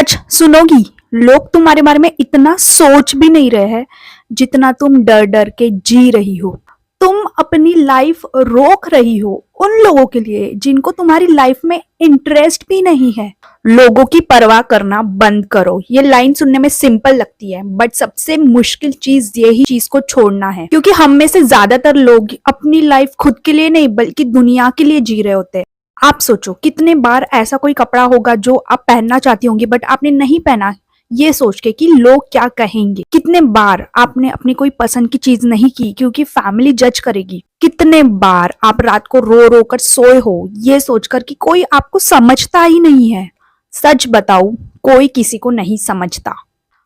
सच सुनोगी? लोग तुम्हारे बारे में इतना सोच भी नहीं रहे हैं जितना तुम डर डर के जी रही हो। तुम अपनी लाइफ रोक रही हो उन लोगों के लिए जिनको तुम्हारी लाइफ में इंटरेस्ट भी नहीं है। लोगों की परवाह करना बंद करो। ये लाइन सुनने में सिंपल लगती है बट सबसे मुश्किल चीज यही चीज को छोड़ना है, क्योंकि हम में से ज्यादातर लोग अपनी लाइफ खुद के लिए नहीं बल्कि दुनिया के लिए जी रहे होते हैं। आप सोचो कितने बार ऐसा कोई कपड़ा होगा जो आप पहनना चाहती होंगी बट आपने नहीं पहना, ये सोच के कि लोग क्या कहेंगे। कितने बार आपने अपनी कोई पसंद की चीज नहीं की क्योंकि फैमिली जज करेगी। कितने बार आप रात को रो रो कर सोए हो ये सोचकर कि कोई आपको समझता ही नहीं है। सच बताऊं, कोई किसी को नहीं समझता।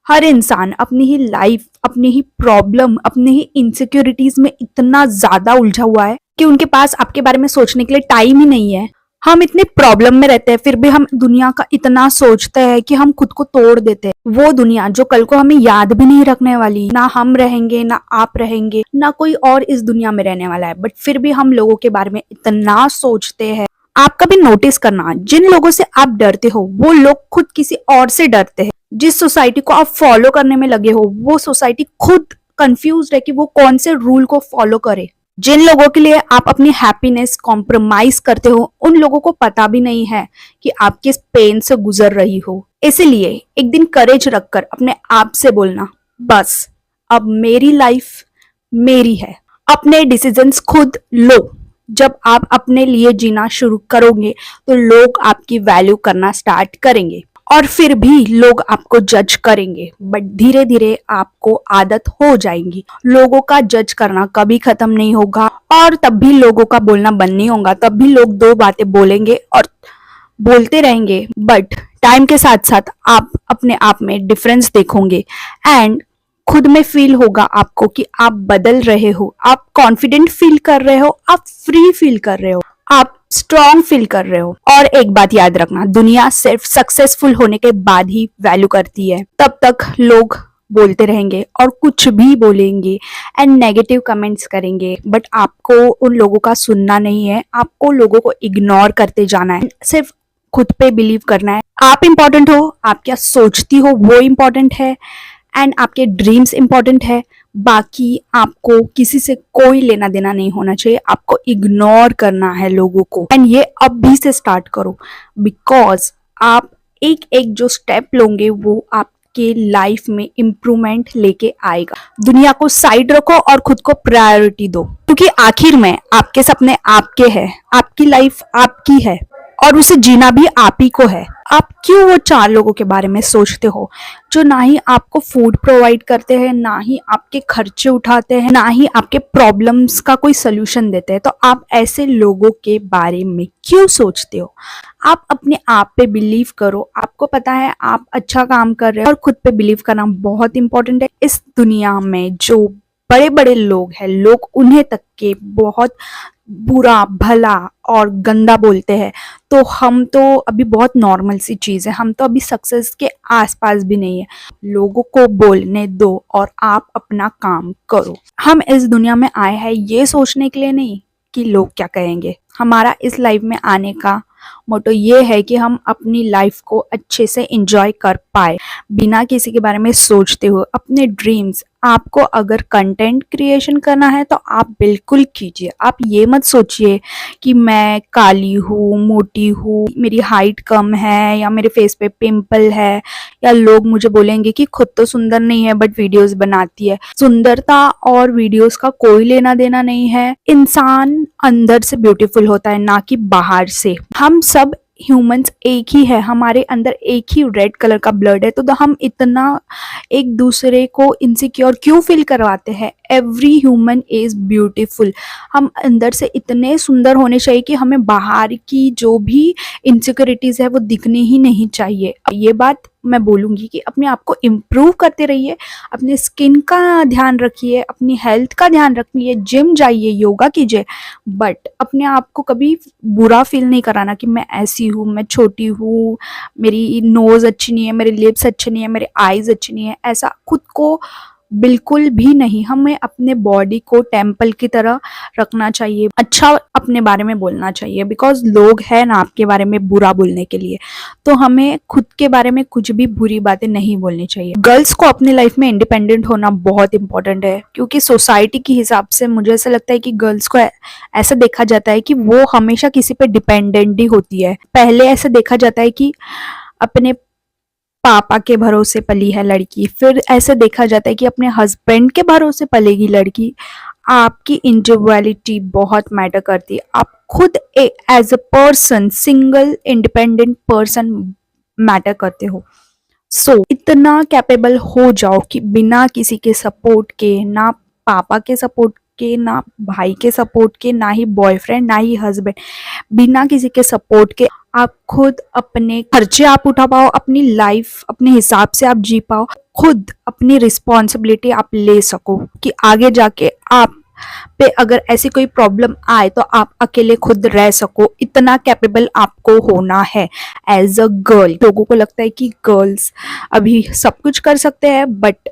हर इंसान अपनी ही लाइफ, अपनी ही प्रॉब्लम, अपनी ही इनसिक्योरिटीज में इतना ज्यादा उलझा हुआ है कि उनके पास आपके बारे में सोचने के लिए टाइम ही नहीं है। हम इतने प्रॉब्लम में रहते हैं फिर भी हम दुनिया का इतना सोचते हैं कि हम खुद को तोड़ देते हैं। वो दुनिया जो कल को हमें याद भी नहीं रखने वाली, ना हम रहेंगे ना आप रहेंगे ना कोई और इस दुनिया में रहने वाला है, बट फिर भी हम लोगों के बारे में इतना सोचते हैं। आप कभी नोटिस करना, जिन लोगों से आप डरते हो वो लोग खुद किसी और से डरते हैं। जिस सोसाइटी को आप फॉलो करने में लगे हो वो सोसाइटी खुद कंफ्यूज है कि वो कौन से रूल को फॉलो करे। जिन लोगों के लिए आप अपनी हैप्पीनेस कॉम्प्रोमाइज करते हो उन लोगों को पता भी नहीं है कि आप किस पेन से गुजर रही हो। इसीलिए एक दिन करेज रखकर अपने आप से बोलना, बस अब मेरी लाइफ मेरी है। अपने डिसीजंस खुद लो। जब आप अपने लिए जीना शुरू करोगे तो लोग आपकी वैल्यू करना स्टार्ट करेंगे और फिर भी लोग आपको जज करेंगे, बट धीरे धीरे आपको आदत हो जाएगी। लोगों का जज करना कभी खत्म नहीं होगा और तब भी लोगों का बोलना बंद नहीं होगा। तब भी लोग दो बातें बोलेंगे और बोलते रहेंगे, बट टाइम के साथ साथ आप अपने आप में डिफरेंस देखोगे एंड खुद में फील होगा आपको कि आप बदल रहे हो, आप कॉन्फिडेंट फील कर रहे हो, आप फ्री फील कर रहे हो, आप स्ट्रॉन्ग फील कर रहे हो। और एक बात याद रखना, दुनिया सिर्फ सक्सेसफुल होने के बाद ही वैल्यू करती है। तब तक लोग बोलते रहेंगे और कुछ भी बोलेंगे एंड नेगेटिव कमेंट्स करेंगे, बट आपको उन लोगों का सुनना नहीं है। आपको लोगों को इग्नोर करते जाना है, सिर्फ खुद पे बिलीव करना है। आप इंपॉर्टेंट हो, आप क्या सोचती हो वो इंपॉर्टेंट है एंड आपके ड्रीम्स इंपॉर्टेंट है। बाकी आपको किसी से कोई लेना देना नहीं होना चाहिए। आपको इग्नोर करना है लोगों को एंड ये अभी से स्टार्ट करो, बिकॉज आप एक एक जो स्टेप लोगे वो आपके लाइफ में इम्प्रूवमेंट लेके आएगा। दुनिया को साइड रखो और खुद को प्रायोरिटी दो, क्योंकि आखिर में आपके सपने आपके हैं, आपकी लाइफ आपकी है और उसे जीना भी आप ही को है। आप क्यों वो चार लोगों के बारे में सोचते हो जो ना ही आपको फूड प्रोवाइड करते हैं, ना ही आपके खर्चे उठाते हैं, ना ही आपके प्रॉब्लम्स का कोई सोल्यूशन देते हैं? तो आप ऐसे लोगों के बारे में क्यों सोचते हो? आप अपने आप पे बिलीव करो। आपको पता है आप अच्छा काम कर रहे हो और खुद पे बिलीव करना बहुत इंपॉर्टेंट है। इस दुनिया में जो बड़े बड़े लोग हैं, लोग उन्हें तक के बहुत बुरा भला और गंदा बोलते हैं, तो हम तो अभी बहुत नॉर्मल सी चीज़ है। हम तो अभी सक्सेस के आसपास भी नहीं है। लोगों को बोलने दो और आप अपना काम करो। हम इस दुनिया में आए हैं ये सोचने के लिए नहीं कि लोग क्या कहेंगे। हमारा इस लाइफ में आने का मोटो ये है कि हम अपनी लाइफ को अच्छे से एंजॉय कर पाए बिना किसी के बारे में सोचते हुए। अपने ड्रीम्स, आपको अगर कंटेंट क्रिएशन करना है तो आप बिल्कुल कीजिए। आप ये मत सोचिए कि मैं काली हूँ, मोटी हूँ, मेरी हाइट कम है या मेरे फेस पे पिंपल है या लोग मुझे बोलेंगे कि खुद तो सुंदर नहीं है बट वीडियोस बनाती है। सुंदरता और वीडियोस का कोई लेना देना नहीं है। इंसान अंदर से ब्यूटीफुल होता है, ना कि बाहर से। हम सब ह्यूमंस एक ही है, हमारे अंदर एक ही रेड कलर का ब्लड है, तो हम इतना एक दूसरे को इनसिक्योर क्यों फील करवाते हैं? Every human is beautiful. हम अंदर से इतने सुंदर होने चाहिए कि हमें बाहर की जो भी इनसिक्योरिटीज है वो दिखने ही नहीं चाहिए। ये बात मैं बोलूँगी कि अपने आप को इम्प्रूव करते रहिए, अपने स्किन का ध्यान रखिए, अपनी हेल्थ का ध्यान रखिए, जिम जाइए, योगा कीजिए, बट अपने आप को कभी बुरा फील नहीं कराना कि मैं ऐसी हूँ, मैं छोटी हूँ, मेरी नोज़ अच्छी नहीं है, मेरे लिप्स अच्छे नहीं है, मेरे आईज अच्छे नहीं है। ऐसा खुद को बिल्कुल भी नहीं। हमें अपने बॉडी को टेम्पल की तरह रखना चाहिए, अच्छा अपने बारे में बोलना चाहिए, बिकॉज लोग हैं ना आपके बारे में बुरा बोलने के लिए। तो हमें खुद के बारे में कुछ भी बुरी बातें नहीं बोलनी चाहिए। गर्ल्स को अपनी लाइफ में इंडिपेंडेंट होना बहुत इंपॉर्टेंट है, क्योंकि सोसाइटी के हिसाब से मुझे ऐसा लगता है कि गर्ल्स को ऐसा देखा जाता है कि वो हमेशा किसी पे डिपेंडेंट ही होती है। पहले ऐसा देखा जाता है कि अपने पापा के भरोसे पली है लड़की, फिर ऐसे देखा जाता है कि अपने हस्बैंड के भरोसे पलेगी लड़की। आपकी इंडिविजुअलिटी बहुत मैटर करती है। आप खुद as a person, single independent person matter करते हो। इतना कैपेबल हो जाओ कि बिना किसी के सपोर्ट के, ना पापा के सपोर्ट के, ना भाई के सपोर्ट के, ना ही बॉयफ्रेंड, ना ही हस्बैंड, बिना किसी के सपोर्ट के आप खुद अपने खर्चे आप उठा पाओ, अपनी लाइफ अपने हिसाब से आप जी पाओ, खुद अपनी रिस्पॉन्सिबिलिटी आप ले सको कि आगे जाके आप पे अगर ऐसी कोई प्रॉब्लम आए तो आप अकेले खुद रह सको। इतना कैपेबल आपको होना है एज अ गर्ल। लोगों को लगता है कि गर्ल्स अभी सब कुछ कर सकते हैं, बट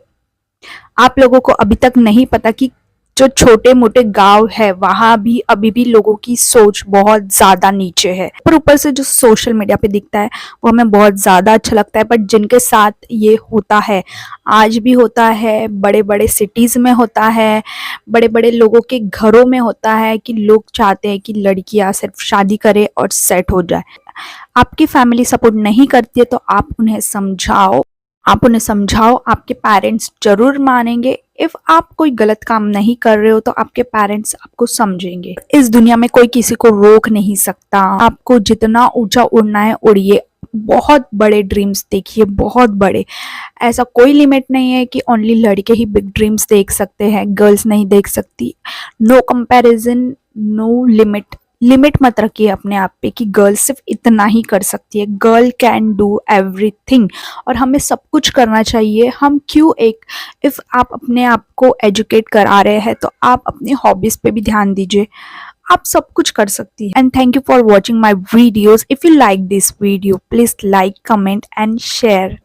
आप लोगों को अभी तक नहीं पता कि जो छोटे मोटे गांव है वहां भी अभी भी लोगों की सोच बहुत ज्यादा नीचे है। पर ऊपर से जो सोशल मीडिया पे दिखता है वो हमें बहुत ज्यादा अच्छा लगता है, बट जिनके साथ ये होता है, आज भी होता है, बड़े बड़े सिटीज में होता है, बड़े बड़े लोगों के घरों में होता है कि लोग चाहते हैं कि लड़कियां सिर्फ शादी करे और सेट हो जाए। आपकी फैमिली सपोर्ट नहीं करती है तो आप उन्हें समझाओ, आपके पेरेंट्स जरूर मानेंगे। इफ आप कोई गलत काम नहीं कर रहे हो तो आपके पेरेंट्स आपको समझेंगे। इस दुनिया में कोई किसी को रोक नहीं सकता। आपको जितना ऊंचा उड़ना है उड़िए, बहुत बड़े ड्रीम्स देखिए, बहुत बड़े। ऐसा कोई लिमिट नहीं है कि ओनली लड़के ही बिग ड्रीम्स देख सकते हैं, गर्ल्स नहीं देख सकती। No comparison, no limit. Limit मत रखिए अपने आप पे कि गर्ल सिर्फ इतना ही कर सकती है। गर्ल कैन डू एवरीथिंग, और हमें सब कुछ करना चाहिए। हम क्यों इफ आप अपने आप को एजुकेट करा रहे हैं तो आप अपनी हॉबीज पे भी ध्यान दीजिए। आप सब कुछ कर सकती है। And thank you for watching my videos. If you like this video please like, comment and share.